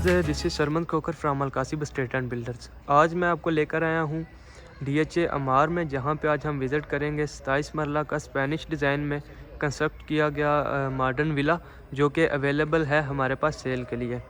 This is Sharman Khokhar from Alkasib state and builders. आज मैं आपको लेकर आया हूँ DHA अमार में, जहाँ पे आज हम विज़िट करेंगे 27 मरला का स्पेनिश डिज़ाइन में कंस्ट्रक्ट किया गया मॉडर्न विला, जो कि अवेलेबल है हमारे पास सेल के लिए।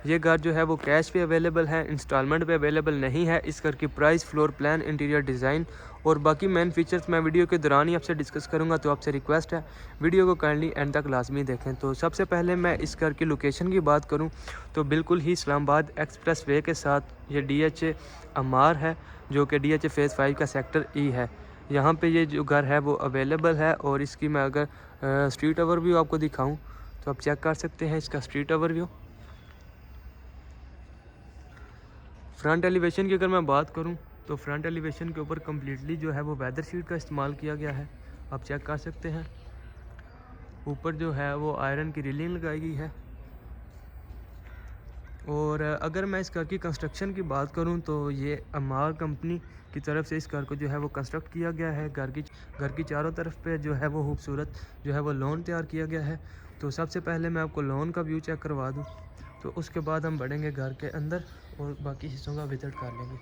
ये घर जो है वो कैश पे अवेलेबल है, इंस्टॉलमेंट पे अवेलेबल नहीं है। इस घर की price, floor plan, interior design और बाकी मेन फीचर्स मैं वीडियो के दौरान ही आपसे डिस्कस करूंगा, तो आपसे रिक्वेस्ट है वीडियो को काइंडली एंड तक लाजमी देखें। तो सबसे पहले मैं इस घर की लोकेशन की बात करूं तो बिल्कुल ही इस्लामाबाद एक्सप्रेस वे के साथ ये DHA अमार है, जो कि DHA फेज़ 5 का सेक्टर E है। यहाँ पे ये जो घर है वो अवेलेबल है। और इसकी मैं अगर स्ट्रीट ओवरव्यू आपको दिखाऊँ तो आप चेक कर सकते हैं इसका स्ट्रीट ओवरव्यू। फ्रंट एलिवेशन की अगर मैं बात करूं तो फ्रंट एलिवेशन के ऊपर कम्प्लीटली जो है वो वेदर शीट का इस्तेमाल किया गया है, आप चेक कर सकते हैं। ऊपर जो है वो आयरन की रिलिंग लगाई गई है। और अगर मैं इस घर की कंस्ट्रक्शन की बात करूं तो ये अमार कंपनी की तरफ से इस घर को जो है वो कंस्ट्रक्ट किया गया है। घर की चारों तरफ पे जो है वो खूबसूरत जो है वो लॉन तैयार किया गया है। तो सबसे पहले मैं आपको लॉन का व्यू चेक करवा दूं, तो उसके बाद हम बढ़ेंगे घर के अंदर और बाकी हिस्सों का विजिट कर लेंगे।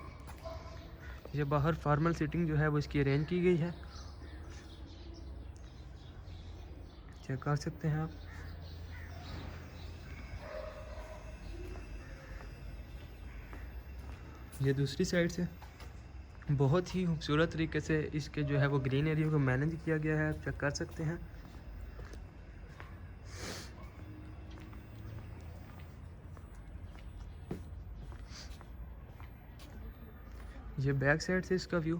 ये बाहर फार्मल सीटिंग जो है वो इसकी अरेंज की गई है, चेक कर सकते हैं आप। ये दूसरी साइड से बहुत ही खूबसूरत तरीके से इसके जो है वो ग्रीन एरिया को मैनेज किया गया है, आप चेक कर सकते हैं। ये बैक साइड से इसका व्यू।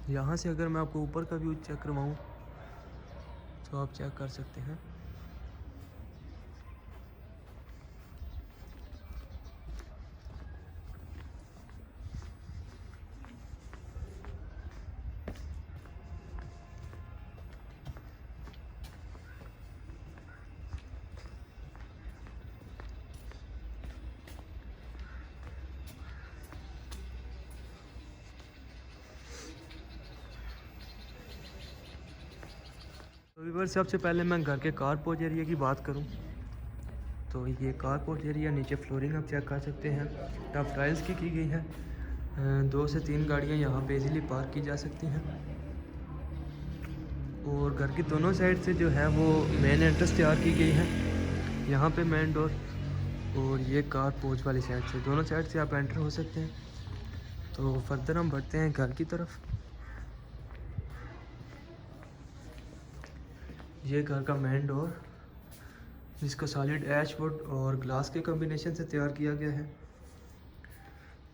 यहाँ से अगर मैं आपको ऊपर का व्यू चेक करवाऊँ तो आप चेक कर सकते हैं। तो व्यूअर्स, सबसे पहले मैं घर के कार पोर्च एरिया की बात करूं तो ये कार पोर्च एरिया, नीचे फ्लोरिंग आप चेक कर सकते हैं, टफ टाइल्स की गई है। 2 से 3 गाड़ियां यहां पे इजीली पार्क की जा सकती हैं। और घर की दोनों साइड से जो है वो मेन एंट्रेंस तैयार की गई है। यहाँ पे मेन डोर और ये कार पोर्च वाली साइड से, दोनों साइड से आप एंटर हो सकते हैं। तो फर्दर हम बढ़ते हैं घर की तरफ। ये घर का मेन डोर, जिसको सॉलिड ऐश वुड और ग्लास के कॉम्बिनेशन से तैयार किया गया है।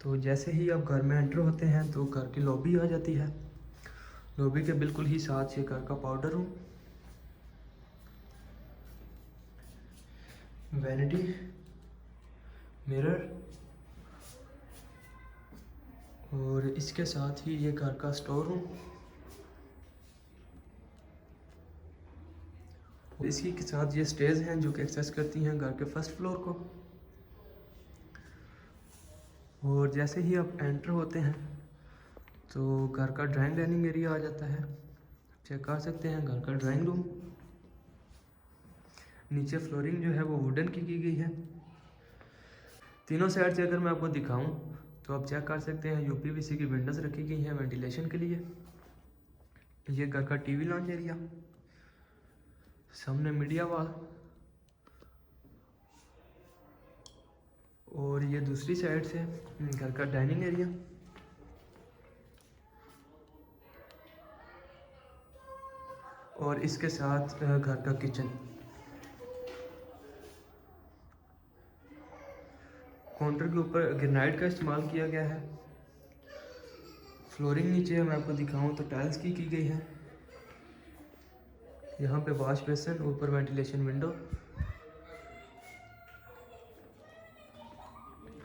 तो जैसे ही आप घर में एंटर होते हैं तो घर की लॉबी आ जाती है। लॉबी के बिल्कुल ही साथ ये घर का पाउडर रूम, वैनिटी, मिरर और इसके साथ ही ये घर का स्टोर रूम। इसी के साथ ये स्टेज हैं जो कि एक्सेस करती हैं घर के फर्स्ट फ्लोर को। और जैसे ही आप एंटर होते हैं तो घर का ड्राइंग डाइनिंग एरिया आ जाता है, चेक कर सकते हैं घर का ड्राइंग रूम। नीचे फ्लोरिंग जो है वो वुडन की गई है। तीनों साइड से अगर मैं आपको दिखाऊं तो आप चेक कर सकते हैं UPVC की विंडोज़ रखी गई हैं वेंटिलेशन के लिए। ये घर का TV लॉन्च एरिया, सामने मीडिया वॉल और ये दूसरी साइड से घर का डाइनिंग एरिया। और इसके साथ घर का किचन। काउंटर के ऊपर ग्रेनाइट का इस्तेमाल किया गया है। फ्लोरिंग नीचे मैं आपको दिखाऊं तो टाइल्स की गई है। यहाँ पे वॉश बेसिन, ऊपर वेंटिलेशन विंडो।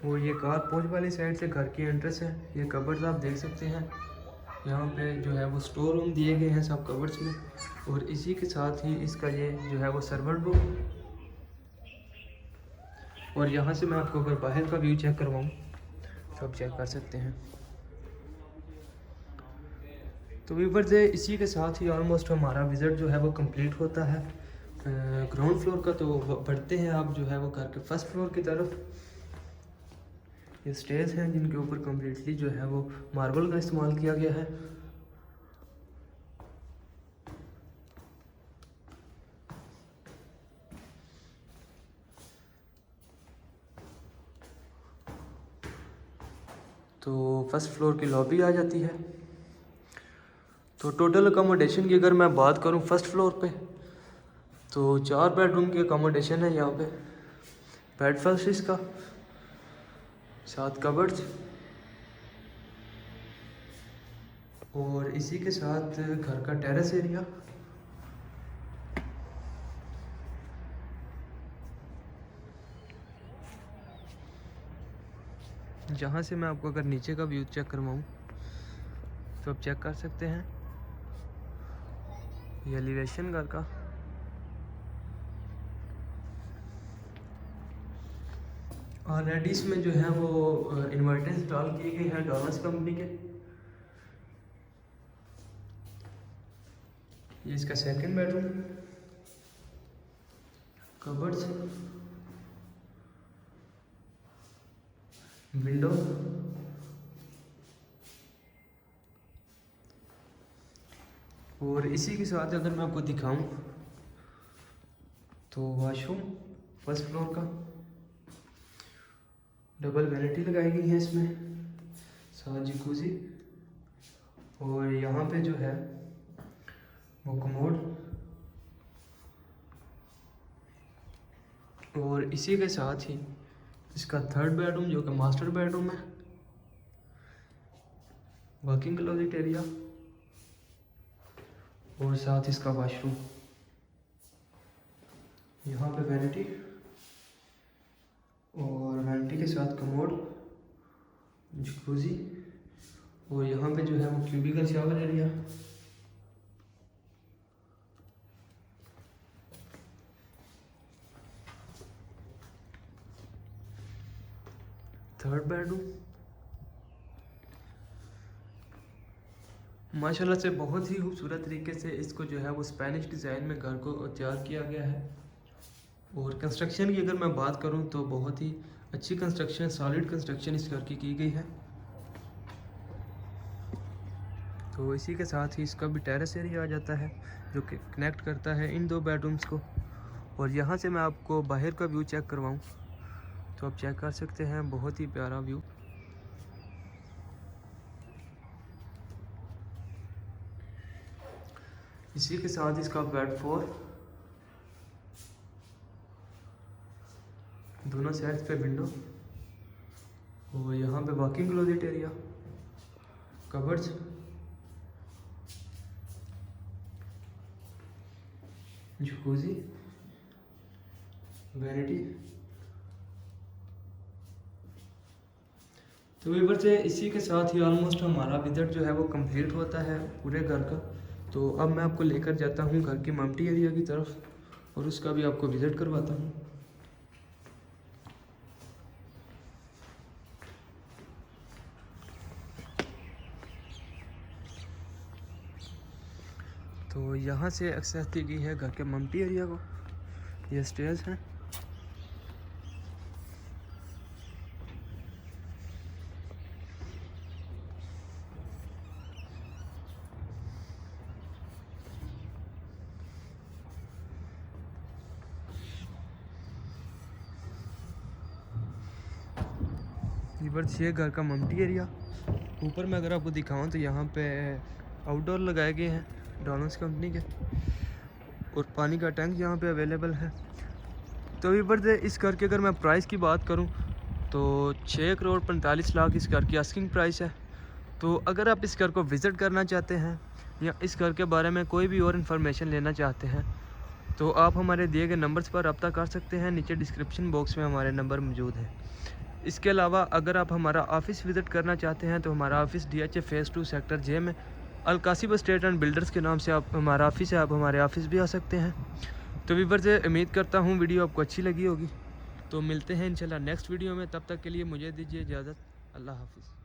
और ये कार पोर्च वाली साइड से घर की एंट्रेंस है। ये कबर्ड्स आप देख सकते हैं, यहाँ पे जो है वो स्टोर रूम दिए गए हैं सब कबर्ड्स में। और इसी के साथ ही इसका ये जो है वो सर्वेंट रूम। और यहाँ से मैं आपको अगर बाहर का व्यू चेक करवाऊँ तो आप चेक कर सकते हैं। तो व्यूअर्स इसी के साथ ही ऑलमोस्ट हमारा विज़िट जो है वो कंप्लीट होता है ग्राउंड फ्लोर का। तो बढ़ते हैं आप जो है वो घर के फर्स्ट फ्लोर की तरफ। ये स्टेज हैं जिनके ऊपर कम्प्लीटली जो है वो मार्बल का इस्तेमाल किया गया है। तो फर्स्ट फ्लोर की लॉबी आ जाती है। तो टोटल अकोमोडेशन की अगर मैं बात करूं फर्स्ट फ्लोर पे, तो 4 बेडरूम की अकोमोडेशन है यहाँ पे। बेड फर्स्ट इसका, 7 कबर्ड्स, और इसी के साथ घर का टेरेस एरिया। जहाँ से मैं आपको अगर नीचे का व्यू चेक करवाऊँ तो आप चेक कर सकते हैं ये एलिवेशन घर का। ऑलरेडी इसमें जो है वो इन्वर्टर इंस्टॉल किए गए हैं डॉलर्स कंपनी के। ये इसका सेकंड बेडरूम, कबर्ड्स, विंडो, और इसी के साथ अगर मैं आपको दिखाऊं तो वॉशरूम फर्स्ट फ्लोर का, डबल वैनिटी लगाई गई है इसमें, साथ जकूज़ी, और यहाँ पे जो है वो कमोड, और इसी के साथ ही इसका थर्ड बेडरूम जो कि मास्टर बेडरूम है, वर्किंग क्लोजेट एरिया, और साथ इसका वॉशरूम। यहाँ पे वैनिटी और वैनिटी के साथ कमोड, जकूज़ी, और यहाँ पे जो है वो cubicle shower area. Third bedroom माशाल्लाह से बहुत ही खूबसूरत तरीके से इसको जो है वो स्पेनिश डिज़ाइन में घर को तैयार किया गया है। और कंस्ट्रक्शन की अगर मैं बात करूं तो बहुत ही अच्छी कंस्ट्रक्शन, सॉलिड कंस्ट्रक्शन इस घर की गई है। तो इसी के साथ ही इसका भी टेरेस एरिया आ जाता है जो कि कनेक्ट करता है इन 2 बेडरूम्स को। और यहाँ से मैं आपको बाहर का व्यू चेक करवाऊँ तो आप चेक कर सकते हैं, बहुत ही प्यारा व्यू। इसी के साथ इसका बेड 4, दोनों साइड पे विंडो, और यहाँ पे walking closet area, cupboards, jacuzzi, vanity. तो व्यूअर्स इसी के साथ ही ऑलमोस्ट हमारा विजिट जो है वो कंप्लीट होता है पूरे घर का। तो अब मैं आपको लेकर जाता हूँ घर की मम्टी एरिया की तरफ और उसका भी आपको विजिट करवाता हूँ। तो यहाँ से एक्सेस दी गई है घर के मम्टी एरिया को। ये स्टेयर्स हैं। ये घर का मम्टी एरिया। ऊपर में अगर आपको दिखाऊं तो यहाँ पे आउटडोर लगाए गए हैं डॉलर्स कंपनी के, और पानी का टैंक यहाँ पे अवेलेबल है। तो ऊपर इस घर की अगर मैं प्राइस की बात करूँ तो 6,45,00,000 इस घर की आस्किंग प्राइस है। तो अगर आप इस घर को विज़िट करना चाहते हैं या इस घर के बारे में कोई भी और इन्फॉर्मेशन लेना चाहते हैं तो आप हमारे दिए गए नंबर्स पर रब्ता कर सकते हैं। नीचे डिस्क्रिप्शन बॉक्स में हमारे नंबर मौजूद हैं। इसके अलावा अगर आप हमारा ऑफ़िस विज़िट करना चाहते हैं तो हमारा office DHA phase 2 sector J में अलकासिब एस्टेट एंड बिल्डर्स के नाम से आप हमारा ऑफ़िस है, आप हमारे ऑफ़िस भी आ सकते हैं। तो व्यूअर्स उम्मीद करता हूँ वीडियो आपको अच्छी लगी होगी। तो मिलते हैं इंशाल्लाह नेक्स्ट वीडियो में, तब तक के लिए मुझे दीजिए इजाज़त। अल्लाह हाफिज़।